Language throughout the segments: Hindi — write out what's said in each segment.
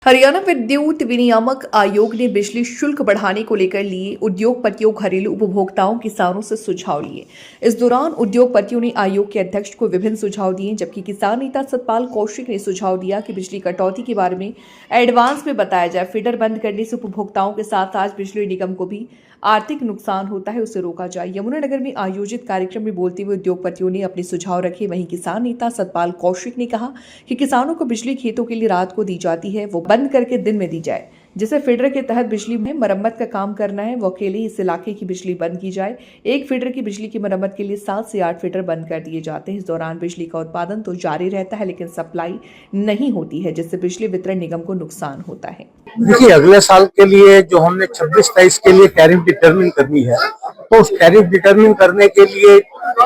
हरियाणा विद्युत विनियामक आयोग ने बिजली शुल्क बढ़ाने को लेकर लिए उद्योगपतियों, घरेलू उपभोक्ताओं, किसानों से सुझाव लिए। इस दौरान उद्योगपतियों ने आयोग के अध्यक्ष को विभिन्न सुझाव दिए, जबकि किसान नेता सतपाल कौशिक ने सुझाव दिया कि बिजली कटौती के बारे में एडवांस में बताया जाए। फीडर बंद करने से उपभोक्ताओं के साथ साथ बिजली निगम को भी आर्थिक नुकसान होता है, उसे रोका जाए। यमुनानगर में आयोजित कार्यक्रम में बोलते हुए उद्योगपतियों ने अपने सुझाव रखे। वहीं किसान नेता सतपाल कौशिक ने कहा कि किसानों को बिजली खेतों के लिए रात को दी जाती है, वो बंद करके दिन में दी जाए। जिसे फीडर के तहत बिजली में मरम्मत का काम करना है, वो अकेले इस इलाके की बिजली बंद की जाए। एक फीडर की बिजली की मरम्मत के लिए 7 से 8 फीडर बंद कर दिए जाते हैं। इस दौरान बिजली का उत्पादन तो जारी रहता है, लेकिन सप्लाई नहीं होती है, जिससे बिजली वितरण निगम को नुकसान होता है। देखिए, अगले साल के लिए जो हमने 26-23 के लिए टैरिफ डिटरमिन करनी है, तो उस टैरिफ डिटरमिन करने के लिए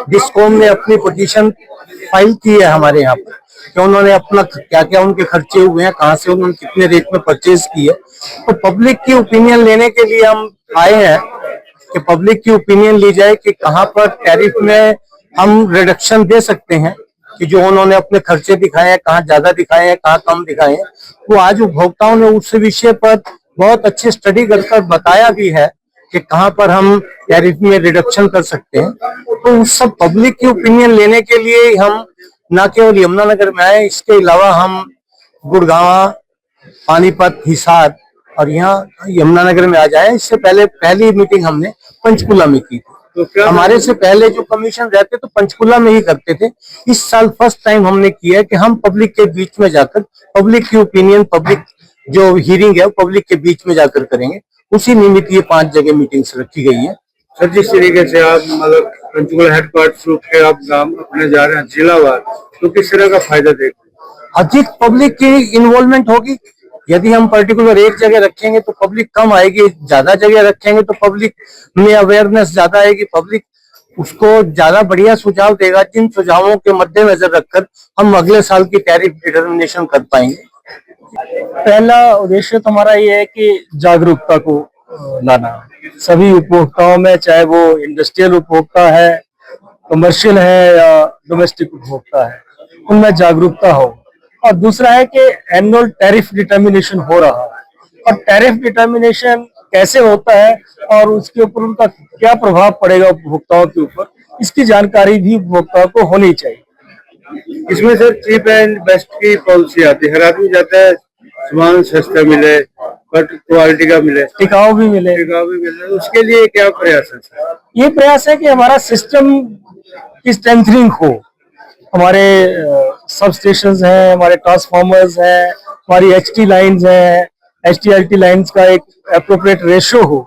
डिस्कॉम ने अपनी पिटीशन फाइल की है हमारे यहाँ पर कि उन्होंने अपना क्या क्या उनके खर्चे हुए हैं, कहाँ से उन्होंने कितने रेट में परचेज की है। तो पब्लिक की ओपिनियन लेने के लिए हम आए हैं कि पब्लिक की ओपिनियन ली जाए कि कहाँ पर टैरिफ में हम रिडक्शन दे सकते हैं, कि जो उन्होंने अपने खर्चे दिखाए हैं, कहाँ ज्यादा दिखाए हैं, कहाँ कम दिखाए हैं। वो आज उपभोक्ताओं ने उस विषय पर बहुत अच्छी स्टडी कर बताया भी है कि कहाँ पर हम टैरिफ में रिडक्शन कर सकते हैं। तो उस सब पब्लिक की ओपिनियन लेने के लिए हम न केवल यमुनानगर में आए, इसके अलावा हम गुड़गांव, पानीपत, हिसार और यहाँ यमुनानगर में आ जाए। इससे पहले पहली मीटिंग हमने पंचकुला में की थी। तो हमारे से पहले जो कमीशन रहते तो पंचकुला में ही करते थे। इस साल फर्स्ट टाइम हमने किया है कि हम पब्लिक के बीच में जाकर पब्लिक की ओपिनियन, पब्लिक जो हियरिंग है पब्लिक के बीच में जाकर करेंगे। उसी निमित्त ये 5 जगह मीटिंग्स रखी गई है। सर, जिस तरीके से आप मतलब पंचकुला हेडक्वार्टर रूट के आप गांव अपने जा रहे हैं जिलावार, तो किस तरह का फायदा देखते हैं? अधिक पब्लिक की इन्वॉल्वमेंट होगी। यदि हम पर्टिकुलर एक जगह रखेंगे तो पब्लिक कम आएगी, ज्यादा जगह रखेंगे तो पब्लिक में अवेयरनेस ज्यादा आएगी, पब्लिक उसको ज्यादा बढ़िया सुझाव देगा। जिन सुझावों के मद्देनजर रखकर हम अगले साल की टैरिफ डिटरमिनेशन कर पाएंगे। पहला उद्देश्य तो हमारा ये है कि जागरूकता को लाना सभी उपभोक्ताओं में, चाहे वो इंडस्ट्रियल उपभोक्ता है, कमर्शियल है या डोमेस्टिक उपभोक्ता है, उनमें जागरूकता हो। और दूसरा है कि एनुअल टैरिफ डिटर्मिनेशन हो रहा है, और टैरिफ डिटर्मिनेशन कैसे होता है और उसके ऊपर उनका क्या प्रभाव पड़ेगा उपभोक्ताओं के ऊपर, इसकी जानकारी भी उपभोक्ताओं को होनी चाहिए। इसमें सर चीप एंड बेस्ट की पॉलिसी आती है। हर आदमी चाहता है सामान सस्ता मिले, बट क्वालिटी का मिले, टिकाऊ भी मिले। उसके लिए क्या प्रयास है सर? ये प्रयास है कि हमारा सिस्टम की स्ट्रेंथनिंग हो। हमारे सब स्टेशन हैं, हमारे ट्रांसफार्मर्स हैं, हमारी एचटी लाइन्स हैं, एचटी-एलटी लाइन्स का एक एप्रोप्रिएट रेशियो हो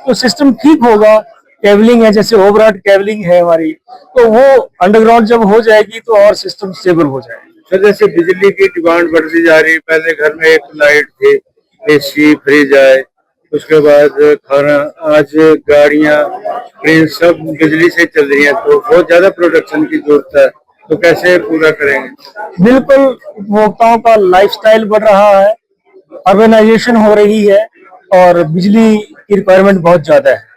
तो सिस्टम ठीक होगा। केबलिंग है, जैसे ओवरहेड केबलिंग है हमारी, तो वो अंडरग्राउंड जब हो जाएगी तो और सिस्टम स्टेबल हो जाएगा। सर, जैसे बिजली की डिमांड बढ़ती जा रही है, पहले घर में एक लाइट थी, एसी, फ्रिज आए, उसके बाद खाना, आज गाड़ियां, ट्रेन सब बिजली से चल रही है, तो बहुत ज्यादा प्रोडक्शन की जरूरत है। तो कैसे पूरा करेंगे? बिल्कुल, उपभोक्ताओं का लाइफस्टाइल बढ़ रहा है, अर्बनाइजेशन हो रही है और बिजली की रिक्वायरमेंट बहुत ज्यादा है।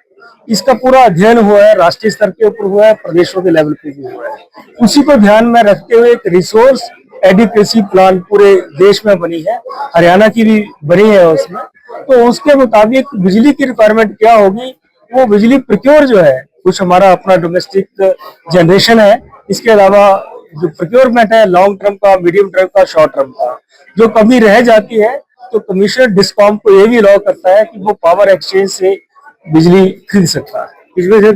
इसका पूरा अध्ययन हुआ है, राष्ट्रीय स्तर के ऊपर हुआ है, प्रदेशों के लेवल पे भी हुआ है। उसी को ध्यान में रखते हुए एक रिसोर्स एडिक्वेसी प्लान पूरे देश में बनी है, हरियाणा की भी बनी है उसमें। तो उसके मुताबिक बिजली की रिक्वायरमेंट क्या होगी, वो बिजली प्रोक्योर जो है, कुछ हमारा अपना डोमेस्टिक जनरेशन है, इसके अलावा जो प्रोक्योरमेंट है लॉन्ग टर्म का, मीडियम टर्म का, शॉर्ट टर्म का, जो कमी रह जाती है तो कमिश्नर डिस्कॉम को ये भी अलाउ करता है कि वो पावर एक्सचेंज से बिजली खरीद सकता है। इसमें से